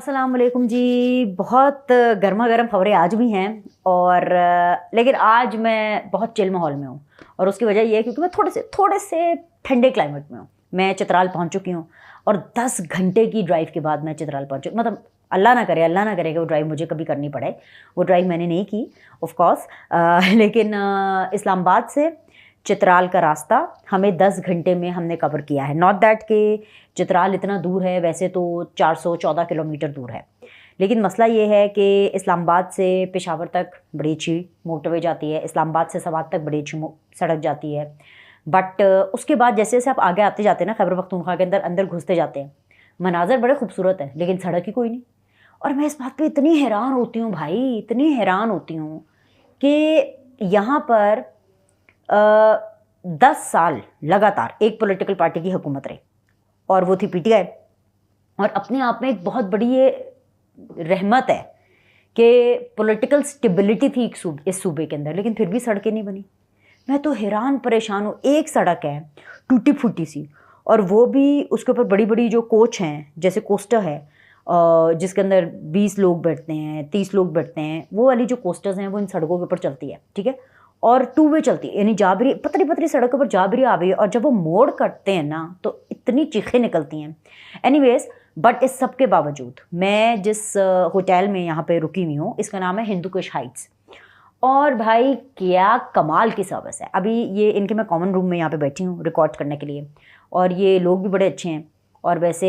अस्सलाम वालेकुम जी। बहुत गर्मा गर्म खबरें आज भी हैं और लेकिन आज मैं बहुत चिल माहौल में हूँ और उसकी वजह यह है क्योंकि मैं थोड़े से ठंडे क्लाइमेट में हूँ। मैं चित्राल पहुँच चुकी हूँ और 10 घंटे की ड्राइव के बाद मैं चित्राल पहुँची। मतलब अल्लाह ना करे कि वो ड्राइव मुझे कभी करनी पड़े। वो ड्राइव मैंने नहीं की ऑफ कोर्स, लेकिन इस्लामाबाद से चित्राल का रास्ता हमें 10 घंटे में हमने कवर किया है। नॉट दैट कि चित्राल इतना दूर है, वैसे तो 414 किलोमीटर दूर है, लेकिन मसला ये है कि इस्लामाबाद से पेशावर तक बड़ी अच्छी मोटरवे जाती है, इस्लामाबाद से सवात तक बड़ी अच्छी सड़क जाती है। बट उसके बाद जैसे जैसे आप आगे आते जाते हैं ना, खैबर पख्तूनख्वा के अंदर घुसते जाते हैं, मनाजर बड़े खूबसूरत है लेकिन सड़क ही कोई नहीं। और मैं इस बात पे इतनी हैरान होती हूँ भाई, इतनी हैरान होती हूँ कि यहाँ पर 10 साल लगातार एक पॉलिटिकल पार्टी की हुकूमत रही और वो थी पीटीआई। और अपने आप में एक बहुत बड़ी ये रहमत है कि पॉलिटिकल स्टेबिलिटी थी इस सूबे के अंदर, लेकिन फिर भी सड़कें नहीं बनी। मैं तो हैरान परेशान हूँ। एक सड़क है टूटी फूटी सी, और वो भी उसके ऊपर बड़ी बड़ी जो कोच हैं, जैसे कोस्टर है जिसके अंदर 20 लोग बैठते हैं, 30 लोग बैठते हैं, वो वाली जो कोस्टर्स हैं वो इन सड़कों के ऊपर चलती है, ठीक है। और 2 वे चलती है, यानी जा भी रही पतली पतली सड़कों पर जा भी रही आ रही है, और जब वो मोड़ कटते हैं ना तो इतनी चीखें निकलती हैं। एनीवेज, बट इस सब के बावजूद मैं जिस होटल में यहाँ पे रुकी हुई हूँ, इसका नाम है हिंदू कुश हाइट्स। और भाई क्या कमाल की सर्विस है। अभी ये इनके मैं कॉमन रूम में यहाँ पे बैठी हूँ रिकॉर्ड करने के लिए, और ये लोग भी बड़े अच्छे हैं। और वैसे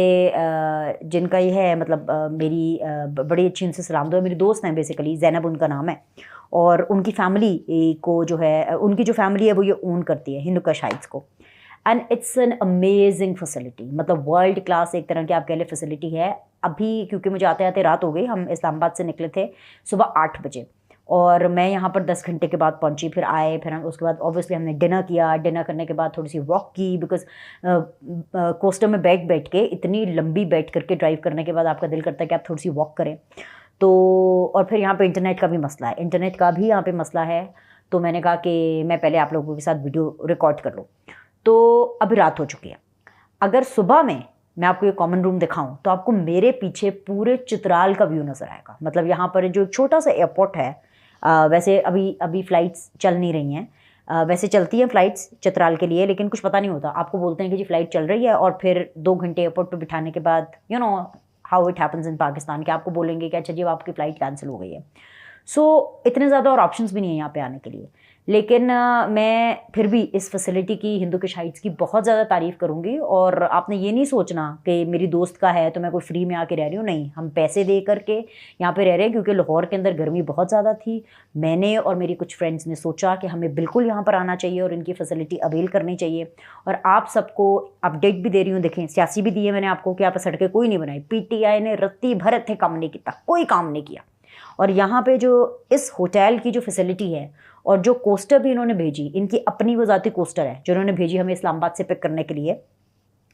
जिनका ये है, मतलब मेरी बड़ी अच्छी उनसे सलाम दो, मेरी दोस्त हैं बेसिकली, ज़ैनब उनका नाम है, और उनकी फैमिली को जो है, उनकी जो फैमिली है वो ये ओन करती है हिंदू कुश हाइट्स को। And it's an amazing facility, मतलब वर्ल्ड क्लास एक तरह की आप कह लें फैसिलिटी है। अभी क्योंकि मुझे आते आते रात हो गई, हम इस्लामाबाद से निकले थे सुबह 8 बजे और मैं यहाँ पर 10 घंटे के बाद पहुँची। फिर आए, फिर हम उसके बाद ऑब्वियसली हमने डिनर किया। डिनर करने के बाद थोड़ी सी वॉक की, बिकॉज कोस्टर में बैठ के इतनी लंबी बैठ करके ड्राइव करने के बाद आपका दिल करता है कि आप थोड़ी सी वॉक करें। तो और फिर यहाँ पे इंटरनेट का भी मसला है, इंटरनेट का भी यहाँ पे मसला है। तो मैंने कहा कि मैं पहले आप लोगों के साथ वीडियो रिकॉर्ड कर लूँ। तो अभी रात हो चुकी है। अगर सुबह में मैं आपको ये कॉमन रूम दिखाऊं तो आपको मेरे पीछे पूरे चित्राल का व्यू नज़र आएगा। मतलब यहाँ पर जो एक छोटा सा एयरपोर्ट है, वैसे अभी फ़्लाइट्स चल नहीं रही हैं, वैसे चलती हैं फ़्लाइट्स चित्राल के लिए, लेकिन कुछ पता नहीं होता। आपको बोलते हैं कि जी फ़्लाइट चल रही है, और फिर 2 घंटे एयरपोर्ट पर बिठाने के बाद you know how it happens in Pakistan, कि आपको बोलेंगे कि अच्छा जी आपकी फ़्लाइट कैंसिल हो गई है। सो इतने ज़्यादा और ऑप्शंस भी नहीं है यहाँ पे आने के लिए। लेकिन मैं फिर भी इस फैसिलिटी की, हिंदू कुश हाइट्स की बहुत ज़्यादा तारीफ़ करूँगी। और आपने ये नहीं सोचना कि मेरी दोस्त का है तो मैं कोई फ्री में आके रह रही हूँ, नहीं, हम पैसे दे करके यहाँ पे रह रहे हैं क्योंकि लाहौर के अंदर गर्मी बहुत ज़्यादा थी। मैंने और मेरी कुछ फ्रेंड्स ने सोचा कि हमें बिल्कुल यहाँ पर आना चाहिए और इनकी फैसिलिटी अवेल करनी चाहिए। और आप सबको अपडेट भी दे रही हूँ, देखें सियासी भी दी है मैंने आपको कि यहाँ पर सड़कें कोई नहीं बनाई। पीटीआई ने रत्ती भर थे काम नहीं किया, कोई काम नहीं किया। और यहाँ पे जो इस होटल की जो फैसिलिटी है और जो कोस्टर भी इन्होंने भेजी, इनकी अपनी वो ज़ाती कोस्टर है जो इन्होंने भेजी हमें इस्लामाबाद से पिक करने के लिए,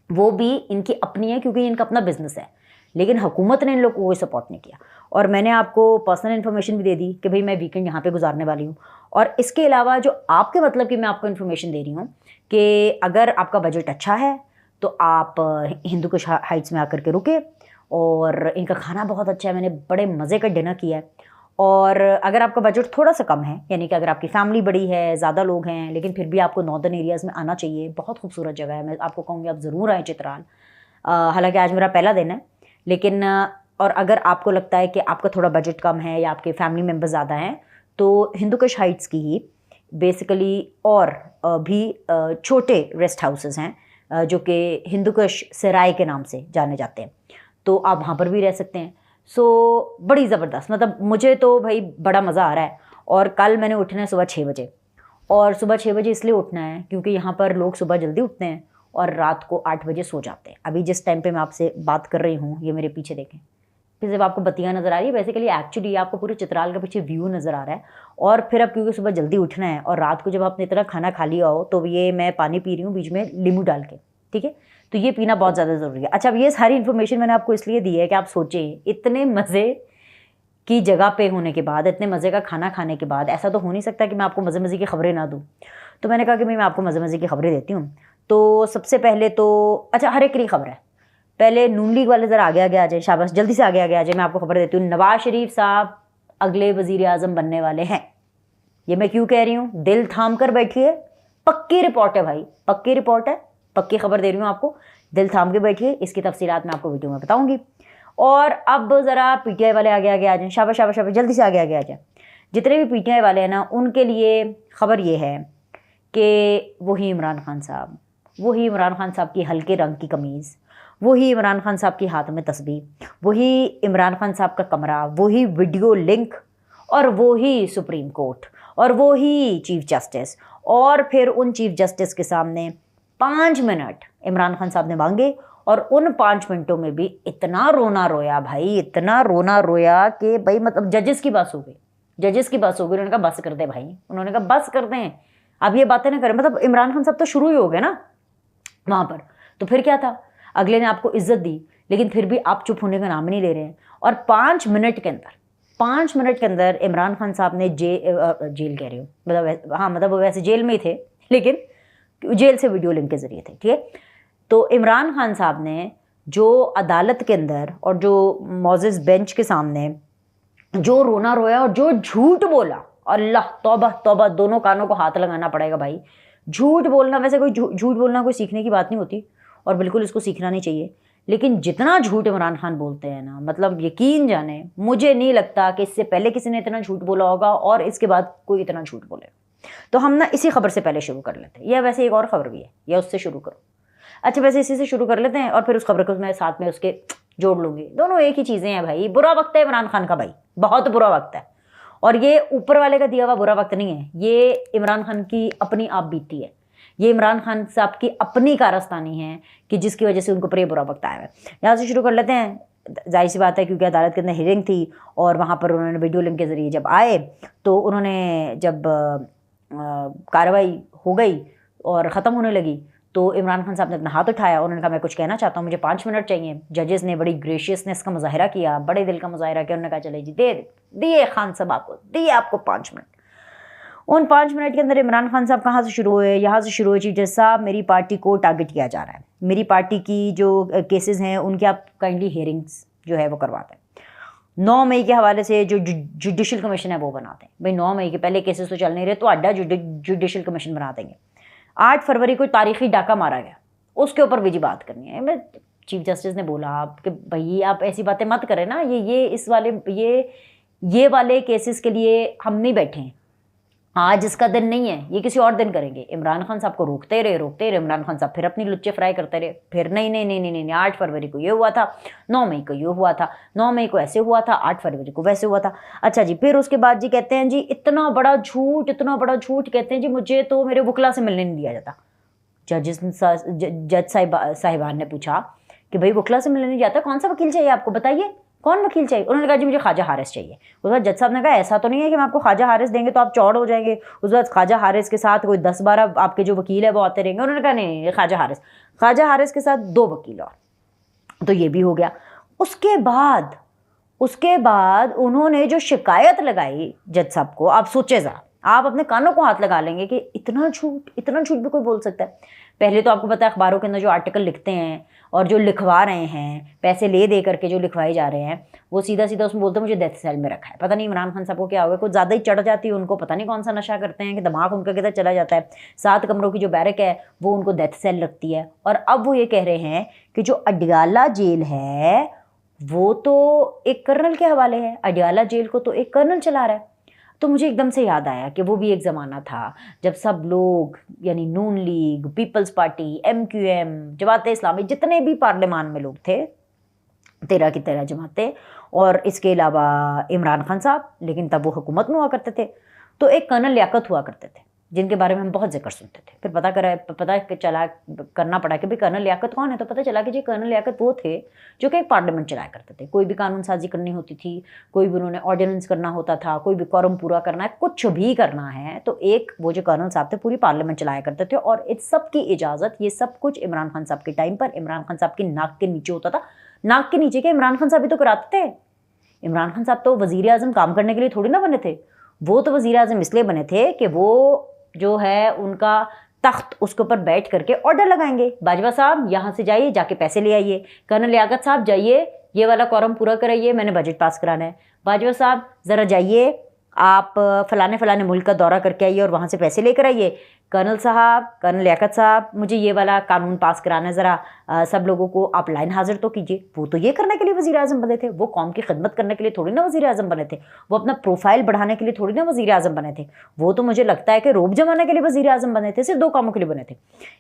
वो भी इनकी अपनी है क्योंकि इनका अपना बिजनेस है। लेकिन हुकूमत ने इन लोग को कोई सपोर्ट नहीं किया। और मैंने आपको पर्सनल इन्फॉर्मेशन भी दे दी कि भाई मैं वीकेंड यहाँ पे गुजारने वाली हूँ। और इसके अलावा जो आपके मतलब कि मैं आपको इन्फॉर्मेशन दे रही हूँ कि अगर आपका बजट अच्छा है तो आप हिंदू कुश हाइट्स में आकर के रुके, और इनका खाना बहुत अच्छा है, मैंने बड़े मज़े का डिनर किया है। और अगर आपका बजट थोड़ा सा कम है, यानी कि अगर आपकी फैमिली बड़ी है, ज़्यादा लोग हैं, लेकिन फिर भी आपको नॉर्दर्न एरियाज़ में आना चाहिए, बहुत खूबसूरत जगह है, मैं आपको कहूँगी आप ज़रूर आएँ चित्राल। हालांकि आज मेरा पहला दिन है, लेकिन और अगर आपको लगता है कि आपका थोड़ा बजट कम है या आपके फैमिली मेम्बर ज़्यादा हैं, तो हिंदू कुश हाइट्स की ही बेसिकली और भी छोटे रेस्ट हाउसेस हैं जो कि हिंदू कुश सराय के नाम से जाने जाते हैं, तो आप वहाँ पर भी रह सकते हैं। सो बड़ी ज़बरदस्त, मतलब मुझे तो भाई बड़ा मज़ा आ रहा है। और कल मैंने उठना है सुबह 6 बजे, और सुबह 6 बजे इसलिए उठना है क्योंकि यहाँ पर लोग सुबह जल्दी उठते हैं और रात को 8 बजे सो जाते हैं। अभी जिस टाइम पे मैं आपसे बात कर रही हूँ, ये मेरे पीछे देखें, फिर जब आपको बत्तियाँ नज़र आ रही है, बेसिकली एक्चुअली आपको पूरे चित्राल का पीछे व्यू नज़र आ रहा है। और फिर अब क्योंकि सुबह जल्दी उठना है और रात को जब आपने इतना खाना खा लिया हो, तो ये मैं पानी पी रही हूँ बीच में नींबू डाल के, ठीक है, तो ये पीना बहुत ज़्यादा ज़रूरी है। अच्छा, अब ये सारी इन्फॉर्मेशन मैंने आपको इसलिए दी है कि आप सोचें, इतने मज़े की जगह पे होने के बाद, इतने मज़े का खाना खाने के बाद, ऐसा तो हो नहीं सकता कि मैं आपको मज़े की खबरें ना दूँ। तो मैंने कहा कि मैं आपको मज़े की खबरें देती हूँ। तो सबसे पहले तो अच्छा, हर एक की खबर है। पहले नून लीग वाले ज़रा आगे आगे आ जाए, शाबाश, जल्दी से आगे आगे आ जाए। मैं आपको खबर देती हूँ, नवाज शरीफ साहब अगले वज़ीर आज़म बनने वाले हैं। ये मैं क्यों कह रही हूँ, दिल थाम कर बैठिए, पक्की रिपोर्ट है भाई, पक्की रिपोर्ट है, पक्की खबर दे रही हूँ आपको, दिल थाम के बैठिए। इसकी तफसीलात मैं आपको वीडियो में बताऊँगी। और अब ज़रा पीटीआई वाले आगे आगे आ जाएँ, शाबाश शाबाश शाबाश, जल्दी से आगे आगे आ जाए। जितने भी पीटीआई वाले हैं ना, उनके लिए खबर ये है कि वही इमरान खान साहब, वही इमरान खान साहब की हल्के रंग की कमीज़, वही इमरान खान साहब के हाथ में तस्बीह, वही इमरान खान साहब का कमरा, वही वीडियो लिंक, और वही सुप्रीम कोर्ट, और वही चीफ जस्टिस। और फिर उन चीफ जस्टिस के सामने 5 मिनट इमरान खान साहब ने मांगे, और उन 5 मिनटों में भी इतना रोना रोया भाई, इतना रोना रोया कि भाई मतलब जजेस की बस हो गई, जजेस की बस हो गई। उन्होंने कहा बस कर दे भाई, उन्होंने कहा बस कर दें, अब ये बातें ना करें। मतलब इमरान खान साहब तो शुरू ही हो गए ना वहाँ पर, तो फिर क्या था, अगले ने आपको इज्जत दी, लेकिन फिर भी आप चुप होने का नाम ही नहीं ले रहे हैं। और 5 मिनट के अंदर, 5 मिनट के अंदर इमरान खान साहब ने जेल कह रही हूँ, मतलब हाँ, मतलब वो वैसे जेल में ही थे, लेकिन जेल से वीडियो लिंक के ज़रिए थे, ठीक है। तो इमरान खान साहब ने जो अदालत के अंदर और जो मोजेस बेंच के सामने जो रोना रोया और जो झूठ बोला, अल्लाह तौबा तौबा, दोनों कानों को हाथ लगाना पड़ेगा भाई। झूठ बोलना, वैसे कोई झूठ बोलना कोई सीखने की बात नहीं होती, और बिल्कुल इसको सीखना नहीं चाहिए, लेकिन जितना झूठ इमरान खान बोलते हैं ना, मतलब यकीन जाने, मुझे नहीं लगता कि इससे पहले किसी ने इतना झूठ बोला होगा और इसके बाद कोई इतना झूठ बोलेगा। तो हम ना इसी खबर से पहले शुरू कर लेते हैं, या वैसे एक और खबर भी है, या उससे शुरू करो। अच्छा, वैसे इसी से शुरू कर लेते हैं, और फिर उस खबर को मैं साथ में उसके जोड़ लूँगी। दोनों एक ही चीज़ें हैं भाई। बुरा वक्त है इमरान खान का भाई, बहुत बुरा वक्त है, और ये ऊपर वाले का दिया हुआ बुरा वक्त नहीं है, ये इमरान खान की अपनी आप बीती है, ये इमरान खान साहब की अपनी कारस्तानी है कि जिसकी वजह से उनको पर ये बुरा वक्त आया है। यहाँ से शुरू कर लेते हैं। जाहिर सी बात है, क्योंकि अदालत के अंदर हियरिंग थी और वहाँ पर उन्होंने वीडियो लिंक के ज़रिए जब आए, तो उन्होंने जब कार्रवाई हो गई और ख़त्म होने लगी, तो इमरान खान साहब ने अपना हाथ उठाया, उन्होंने कहा मैं कुछ कहना चाहता हूँ, मुझे 5 मिनट चाहिए। जजेस ने बड़ी ग्रेशियसनेस का मुजाहिरा किया, बड़े दिल का मुजाहिरा किया। उन्होंने कहा चले जी, दे दिए खान साहब आपको, दिए आपको 5 मिनट। उन 5 मिनट के अंदर इमरान खान साहब कहाँ से शुरू हुए, यहाँ से शुरू हुए, चीफ जज साहब मेरी पार्टी को टारगेट किया जा रहा है, मेरी पार्टी की जो केसेस हैं उनकी आप काइंडली हियरिंग्स जो है वो करवाते हैं। 9 मई के हवाले से जो जुडिशल कमीशन है वो बनाते हैं। भाई 9 मई के पहले केसेस तो चल नहीं रहे, तो अड्डा जुडिशल कमीशन बना देंगे। 8 फरवरी को तारीखी डाका मारा गया, उसके ऊपर भी जी बात करनी है। मैं चीफ जस्टिस ने बोला कि भाई आप ऐसी बातें मत करें ना, ये वाले केसेस के लिए हम नहीं बैठे हैं, आज इसका दिन नहीं है, ये किसी और दिन करेंगे। इमरान खान साहब को रोकते रहे, इमरान खान साहब फिर अपनी लुच्चे फ्राई करते रहे, फिर नहीं, 8 फरवरी को ये हुआ था, 9 मई को ये हुआ था, 9 मई को ऐसे हुआ था, 8 फरवरी को वैसे हुआ था। अच्छा जी, फिर उसके बाद जी कहते हैं जी इतना बड़ा झूठ कहते हैं जी मुझे तो मेरे वकला से मिलने नहीं दिया जाता। जज साहिबान ने पूछा कि भाई वकला से मिलने नहीं जाता, कौन सा वकील चाहिए आपको, बताइए कौन वकील चाहिए। उन्होंने कहा जी मुझे ख्वाजा हारिस चाहिए। उसके बाद जज साहब ने कहा ऐसा तो नहीं है कि हम आपको ख्वाजा हारिस देंगे तो आप चौड़ हो जाएंगे, उसके बाद ख्वाजा हारिस के साथ कोई 10-12 आपके जो वकील है वो आते रहेंगे। उन्होंने कहा नहीं, ख्वाजा हारिस के साथ 2 वकील और, तो ये भी हो गया। उसके बाद उन्होंने जो शिकायत लगाई जज साहब को, आप सोचे ज़रा, आप अपने कानों को हाथ लगा लेंगे कि इतना झूठ भी कोई बोल सकता है। पहले तो आपको पता है अखबारों के अंदर जो आर्टिकल लिखते हैं और जो लिखवा रहे हैं, पैसे ले दे करके जो लिखवाए जा रहे हैं, वो सीधा उसमें बोलते हैं मुझे डेथ सेल में रखा है। पता नहीं इमरान खान साहब को क्या होगा, कुछ ज़्यादा ही चढ़ जाती है उनको, पता नहीं कौन सा नशा करते हैं कि दिमाग उनका किधर चला जाता है। 7 कमरों की जो बैरक है वो उनको डेथ सेल लगती है। और अब वो ये कह रहे हैं कि जो अडियाला जेल है वो तो एक कर्नल के हवाले है, अडियाला जेल को तो एक कर्नल चला रहा है। तो मुझे एकदम से याद आया कि वो भी एक ज़माना था जब सब लोग, यानी नून लीग, पीपल्स पार्टी, MQM, जमाते इस्लामी, जितने भी पार्लियामान में लोग थे, 13 की 13 जमातें, और इसके अलावा इमरान खान साहब, लेकिन तब वो हुकूमत में हुआ करते थे, तो एक कर्नल लियाकत हुआ करते थे जिनके बारे में हम बहुत जिक्र सुनते थे। फिर पता चला करना पड़ा कि भाई कर्नल लियाकत कौन है, तो पता चला कि जी कर्नल लियाकत वो थे जो कि एक पार्लियामेंट चलाया करते थे। कोई भी कानून साजी करनी होती थी, कोई भी उन्होंने ऑर्डिनेंस करना होता था, कोई भी कॉरम पूरा करना है, कुछ भी करना है, तो एक वो जो कर्नल साहब थे पूरी पार्लियामेंट चलाया करते थे। और इस सब की इजाज़त, ये सब कुछ इमरान खान साहब के टाइम पर इमरान खान साहब की नाक के नीचे होता था। नाक के नीचे के इमरान खान साहब भी तो कराते थे। इमरान खान साहब तो वज़ीर आज़म काम करने के लिए थोड़ी ना बने थे, वो तो वज़ीर आज़म इसलिए बने थे कि वो जो है उनका तख्त उसके ऊपर बैठ करके ऑर्डर लगाएंगे, बाजवा साहब यहाँ से जाइए, जाके पैसे ले आइए, कर्नल लियाकत साहब जाइए ये वाला कॉरम पूरा कराइए, मैंने बजट पास कराना है, बाजवा साहब ज़रा जाइए आप फलाने फलाने मुल्क का दौरा करके आइए और वहाँ से पैसे लेकर आइए, कर्नल साहब, कर्नल लियाकत साहब मुझे ये वाला कानून पास कराना है, ज़रा सब लोगों को आप लाइन हाजिर तो कीजिए। वो तो ये करने के लिए वज़ीर आज़म बने थे, वो कौम की खिदमत करने के लिए थोड़ी ना वज़ीर आज़म बने थे, वो अपना प्रोफाइल बढ़ाने के लिए थोड़ी ना वज़ीर आज़म बने थे, वो तो मुझे लगता है कि रोब जमाने के लिए वज़ीर आज़म बने थे, सिर्फ 2 कामों के लिए बने थे।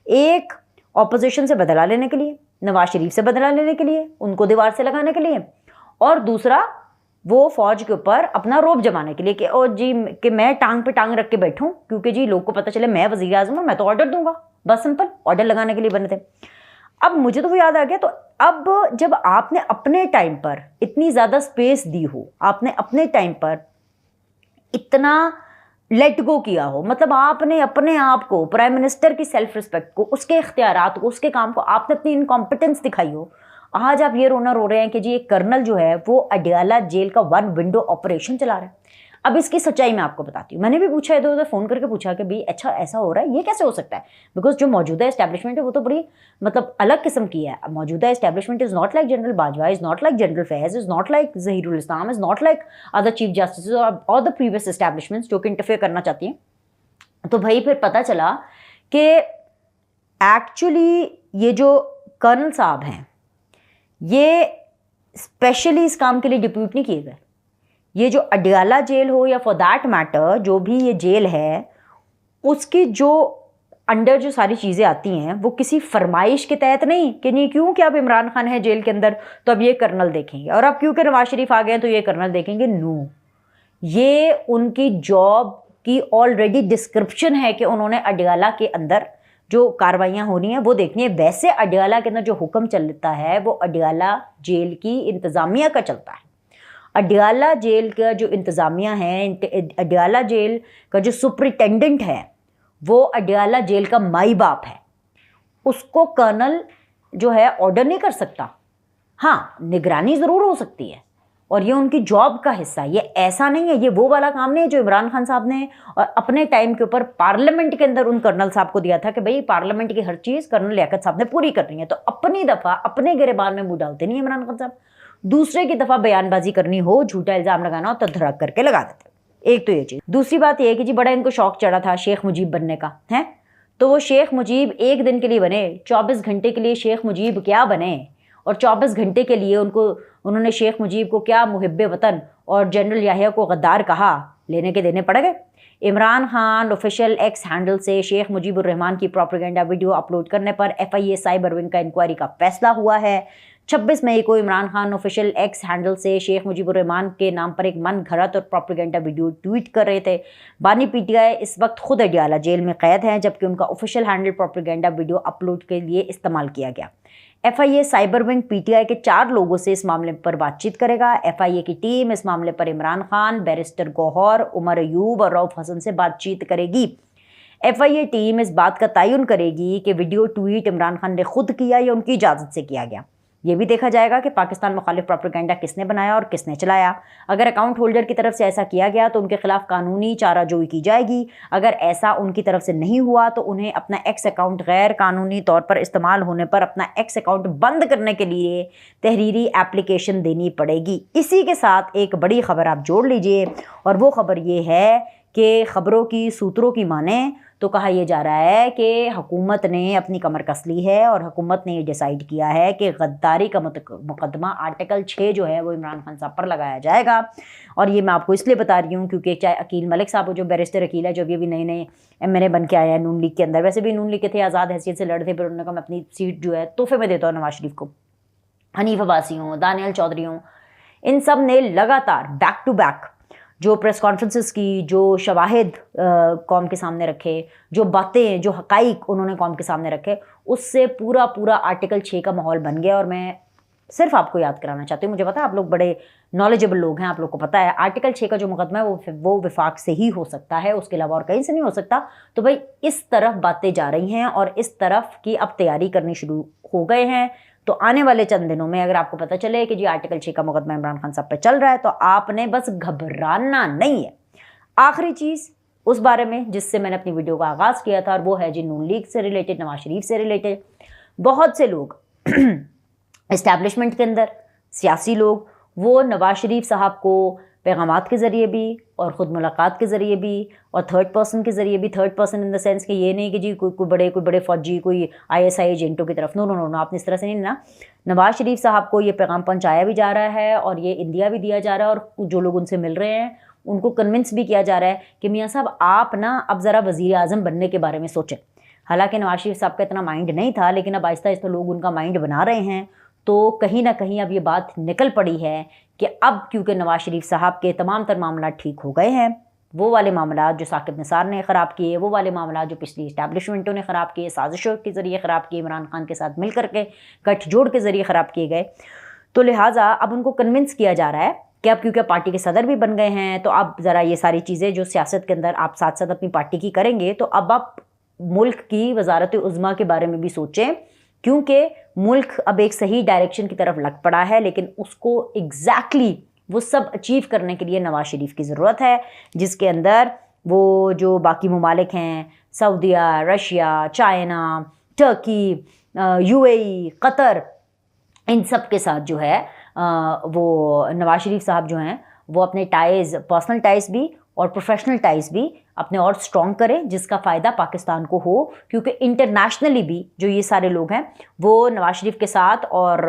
एक, ऑपोजिशन से बदला लेने के लिए, नवाज शरीफ से बदला लेने के लिए, उनको दीवार से लगाने के लिए, और दूसरा वो फौज के ऊपर अपना रोब जमाने के लिए कि ओ जी कि मैं टांग पे टांग रख के बैठूं, क्योंकि जी लोग को पता चले मैं वज़ीर आज़म हूं, मैं तो ऑर्डर दूंगा, बस सिंपल ऑर्डर लगाने के लिए बने थे। अब मुझे तो वो याद आ गया, तो अब जब आपने अपने टाइम पर इतनी ज़्यादा स्पेस दी हो, आपने अपने टाइम पर इतना लेट गो किया हो, मतलब आपने अपने आप को, प्राइम मिनिस्टर की सेल्फ रिस्पेक्ट को, उसके इख्तियारात को, उसके काम को, आपने अपनी इनकॉम्पिटेंस दिखाई हो, आज आप ये रोना रो रहे हैं कि जी एक कर्नल जो है वो अडयाला जेल का 1 विंडो ऑपरेशन चला रहा है। अब इसकी सच्चाई मैं आपको बताती हूँ, मैंने भी पूछा, इधर उधर फ़ोन करके पूछा कि भाई अच्छा ऐसा हो रहा है, ये कैसे हो सकता है, बिकॉज जो मौजूदा इस्टेब्लिशमेंट है वो तो बड़ी मतलब अलग किस्म की है। मौजूदा establishment is not like General Bajwa, is not like General Faiz, is not like Zaheerul Islam, is not like other chief justice और द प्रीवियस इस्टेब्लिशमेंट्स जो कि इंटरफेयर करना चाहती हैं। तो भाई फिर पता चला कि एक्चुअली ये जो कर्नल साहब हैं ये स्पेशली इस काम के लिए डिप्यूट नहीं किए गए। ये जो अडयाला जेल हो या फॉर दैट मैटर जो भी ये जेल है, उसकी जो अंडर जो सारी चीज़ें आती हैं वो किसी फरमाइश के तहत नहीं कि नहीं क्योंकि अब इमरान खान है जेल के अंदर तो अब ये कर्नल देखेंगे, और अब क्योंकि नवाज शरीफ आ गए हैं तो ये कर्नल देखेंगे। नो, ये उनकी जॉब की ऑलरेडी डिस्क्रिप्शन है कि उन्होंने अडयाला के अंदर जो कार्रवाइयाँ होनी है वो देखनी है। वैसे अडयाला के अंदर जो हुक्म चलता है वो अडयाला जेल की इंतज़ामिया का चलता है। अडयाला जेल का जो इंतज़ामिया है, अडयाला जेल का जो सुपरिटेंडेंट है वो अडयाला जेल का माई बाप है, उसको कर्नल जो है ऑर्डर नहीं कर सकता। हाँ, निगरानी ज़रूर हो सकती है और ये उनकी जॉब का हिस्सा है। ये ऐसा नहीं है, ये वो वाला काम नहीं है जो इमरान खान साहब ने और अपने टाइम के ऊपर पार्लियामेंट के अंदर उन कर्नल साहब को दिया था कि भाई पार्लियामेंट की हर चीज़ कर्नल लियाकत साहब ने पूरी करनी है। तो अपनी दफ़ा अपने गिरबान में मुँह डालते नहीं इमरान खान साहब, दूसरे की दफ़ा बयानबाजी करनी हो, झूठा इल्ज़ाम लगाना हो तो धड़क करके लगा देते। एक तो ये चीज़। दूसरी बात यह है कि जी बड़ा इनको शौक चढ़ा था शेख मुजीब बनने का, है तो वो शेख मुजीब एक दिन के लिए बने, 24 घंटे के लिए शेख मुजीब क्या बने, और 24 घंटे के लिए उन्होंने शेख मुजीब को क्या मुहिब्बे वतन और जनरल याहिया को गद्दार कहा, लेने के देने पड़ गए। Imran Khan official x handle से शेख मुजीबुर रहमान की प्रोपेगेंडा वीडियो अपलोड करने पर FIA साइबर विंग का इंक्वायरी का फैसला हुआ है। 26 मई को Imran Khan official x handle से शेख मुजीबुर रहमान के नाम पर एक मन घड़त और प्रोपेगेंडा वीडियो ट्वीट कर रहे थे। बानी PTI इस वक्त खुद अडयाला जेल में कैद हैं, जबकि उनका official handle propaganda video upload के लिए इस्तेमाल किया गया। FIA साइबर विंग PTI के 4 लोगों से इस मामले पर बातचीत करेगा। FIA की टीम इस मामले पर इमरान खान, बैरिस्टर गौहर, उमर अयूब और रऊफ हसन से बातचीत करेगी। FIA टीम इस बात का तयन करेगी कि वीडियो ट्वीट इमरान खान ने खुद किया या उनकी इजाज़त से किया गया। ये भी देखा जाएगा कि पाकिस्तान मुखालिफ प्रोपेगेंडा किसने बनाया और किसने चलाया। अगर अकाउंट होल्डर की तरफ से ऐसा किया गया तो उनके खिलाफ कानूनी चाराजोई की जाएगी। अगर ऐसा उनकी तरफ से नहीं हुआ तो उन्हें अपना एक्स अकाउंट गैर कानूनी तौर पर इस्तेमाल होने पर अपना एक्स अकाउंट बंद करने के लिए तहरीरी एप्लीकेशन देनी पड़ेगी। इसी के साथ एक बड़ी खबर आप जोड़ लीजिए, और वो खबर ये है कि खबरों की सूत्रों की माने तो कहा यह जा रहा है कि हुकूमत ने अपनी कमर कस ली है और हुकूमत ने ये डिसाइड किया है कि गद्दारी का मुकदमा आर्टिकल 6 जो है वो इमरान खान साहब पर लगाया जाएगा। और ये मैं आपको इसलिए बता रही हूँ क्योंकि चाहे अकील मलिक साहब जो बैरिस्टर अकील है, जो अभी नए MNA बन के आए हैं नून लीग के अंदर, वैसे भी नून लीग के थे, आज़ाद हैसियत से लड़े थे, फिर उन्होंने कहा मैं अपनी सीट जो है तोहफे में देता हूँ नवाज शरीफ को। हनीफ अब्बासी हों, दानियल चौधरी हों, इन सब ने लगातार बैक टू बैक जो प्रेस कॉन्फ्रेंसेस की, जो शवाहिद कौम के सामने रखे, जो बातें, जो हक़ाइक़ उन्होंने कौम के सामने रखे, उससे पूरा आर्टिकल 6 का माहौल बन गया। और मैं सिर्फ आपको याद कराना चाहती हूँ, मुझे पता है आप लोग बड़े नॉलेजेबल लोग हैं, आप लोग को पता है आर्टिकल 6 का जो मुकदमा है वो विफाक से ही हो सकता है, उसके अलावा और कहीं से नहीं हो सकता। तो भाई इस तरफ बातें जा रही हैं और इस तरफ की अब तैयारी करनी शुरू हो गए हैं। तो आने वाले चंद दिनों में अगर आपको पता चले कि जी आर्टिकल 6 का मुकदमा इमरान खान साहब पे चल रहा है तो आपने बस घबराना नहीं है। आखिरी चीज़, उस बारे में जिससे मैंने अपनी वीडियो का आगाज़ किया था, और वो है जी नून लीग से रिलेटेड, नवाज शरीफ से रिलेटेड। बहुत से लोग इस्टेब्लिशमेंट के अंदर, सियासी लोग, वो नवाज शरीफ साहब को पैगामात के ज़रिए भी और ख़ुद मुलाकात के ज़रिए भी और थर्ड पर्सन के ज़रिए भी, third person in the sense कि ये नहीं कि जी कोई बड़े फ़ौजी, कोई ISI एजेंटों की तरफ, नो नो नो नो, आपने इस तरह से नहीं ना। नवाज शरीफ साहब को ये पैगाम पहुँचाया भी जा रहा है और ये इंडिया भी दिया जा रहा है, और जो लोग उनसे मिल रहे हैं उनको कन्विंस भी किया जा रहा है कि मियाँ साहब आप ना अब ज़रा वज़ीर आज़म बनने के बारे में सोचें। हालांकि नवाज शरीफ साहब का इतना माइंड नहीं था, लेकिन अब आहिस्ता आहिस्ता लोग उनका माइंड बना रहे हैं। तो कहीं ना कहीं अब ये बात निकल पड़ी है कि अब क्योंकि नवाज शरीफ साहब के तमाम तर मामला ठीक हो गए हैं, वो वाले मामला जो साकिब निसार ने ख़राब किए, वो वाले मामला जो पिछली इस्टेब्लिशमेंटों ने ख़राब किए, साजिशों के ज़रिए ख़राब किए, इमरान खान के साथ मिल करके गठजोड़ के ज़रिए ख़राब किए गए, तो लिहाजा अब उनको कन्विंस किया जा रहा है कि अब क्योंकि पार्टी के सदर भी बन गए हैं, तो अब ज़रा ये सारी चीज़ें जो सियासत के अंदर आप साथ साथ अपनी पार्टी की करेंगे, तो अब आप मुल्क की वजारत उज़्मा के बारे में भी सोचें, क्योंकि मुल्क अब एक सही डायरेक्शन की तरफ लग पड़ा है, लेकिन उसको एग्जैक्टली वो सब अचीव करने के लिए नवाज शरीफ की ज़रूरत है, जिसके अंदर वो जो बाकी ममालिक हैं, सऊदीया, Russia, China, Turkey, UAE, Qatar, इन सब के साथ जो है वो नवाज शरीफ साहब जो हैं वो अपने टाइज़, पर्सनल टाइज़ भी और प्रोफेशनल टाइज़ भी अपने और स्ट्रॉन्ग करें, जिसका फ़ायदा पाकिस्तान को हो, क्योंकि इंटरनेशनली भी जो ये सारे लोग हैं वो नवाज शरीफ के साथ और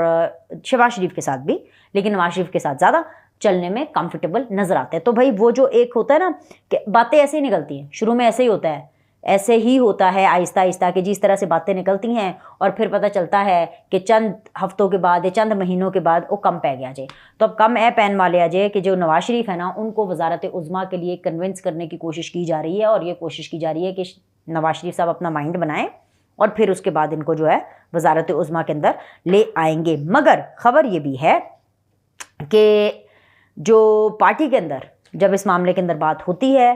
शहबाज शरीफ के साथ भी, लेकिन नवाज शरीफ के साथ ज़्यादा चलने में कंफर्टेबल नज़र आते हैं। तो भाई वो जो एक होता है ना कि बातें ऐसे ही निकलती हैं, शुरू में ऐसे ही होता है, ऐसे ही होता है आहिस्ता आहिस्ता कि जिस तरह से बातें निकलती हैं और फिर पता चलता है कि चंद हफ्तों के बाद या चंद महीनों के बाद वो कम पै गया जाए। तो अब कम है पैन वाले आ जाए कि जो नवाज शरीफ है ना, उनको वजारत उज़्मा के लिए कन्विंस करने की कोशिश की जा रही है, और ये कोशिश की जा रही है कि नवाज शरीफ साहब अपना माइंड बनाएं और फिर उसके बाद इनको जो है वजारत उज़्मा के अंदर ले आएंगे। मगर ख़बर ये भी है कि जो पार्टी के अंदर जब इस मामले के अंदर बात होती है,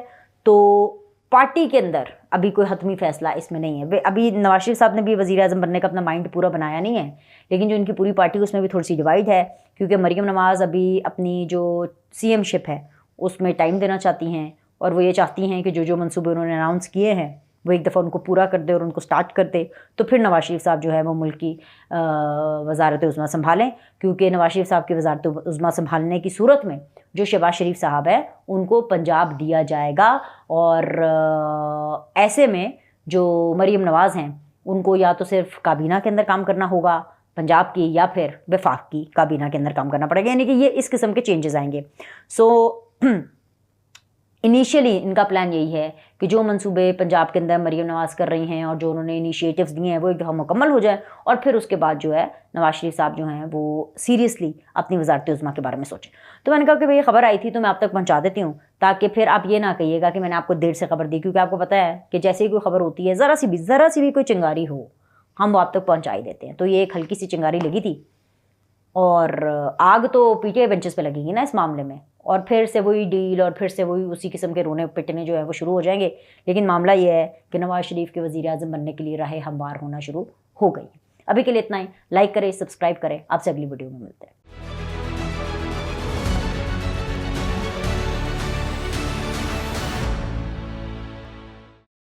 तो पार्टी के अंदर अभी कोई हतमी फ़ैसला इसमें नहीं है। अभी नवाज शरीफ साहब ने भी वज़ीर आज़म बनने का अपना माइंड पूरा बनाया नहीं है, लेकिन जो इनकी पूरी पार्टी उसमें भी थोड़ी सी डिवाइड है, क्योंकि मरीम नवाज़ अभी अपनी जो CMशिप है उसमें टाइम देना चाहती हैं, और वो ये चाहती हैं कि जो मंसूबे उन्होंने अनाउंस किए हैं वो एक दफ़ा उनको पूरा कर दे और उनको स्टार्ट कर दे, तो फिर नवाज शरीफ साहब जो है वो मुल्क की वजारत उज़्मा संभालें। क्योंकि नवाज शरीफ साहब की वजारत उज़्मा संभालने की सूरत में जो शहबाज शरीफ साहब है उनको पंजाब दिया जाएगा, और ऐसे में जो मरीम नवाज़ हैं उनको या तो सिर्फ काबीना के अंदर काम करना होगा पंजाब की, या फिर वफाक की काबीना के अंदर काम करना पड़ेगा, यानी कि ये इस किस्म के चेंजेस आएंगे। सो इनिशियली इनका प्लान यही है कि जो मंसूबे पंजाब के अंदर मरीम नवाज़ कर रही हैं और जो उन्होंने इनिशिएटिव्स दिए हैं वो एक दफ़ा मुकम्मल हो जाए, और फिर उसके बाद जो है नवाज शरीफ साहब जो हैं वो सीरियसली अपनी वजारत उज़्मा के बारे में सोचें। तो मैंने कहा कि भाई ये खबर आई थी तो मैं आप तक पहुंचा देती हूँ, ताकि फिर आप ये ना कहिएगा कि मैंने आपको देर से खबर दी, क्योंकि आपको पता है कि जैसे ही कोई खबर होती है ज़रा सी भी कोई चिंगारी हो, हम वो आप तक पहुँचा ही देते हैं। तो ये एक हल्की सी चिंगारी लगी थी, और आग तो PTI बेंचेस पे लगेगी ना इस मामले में, और फिर से वही डील और फिर से वही उसी किस्म के रोने पिटने जो है वो शुरू हो जाएंगे। लेकिन मामला ये है कि नवाज शरीफ के वज़ीर आज़म बनने के लिए राहें हमवार होना शुरू हो गई। अभी के लिए इतना ही। लाइक करें, सब्सक्राइब करें। आपसे अगली वीडियो में मिलते हैं।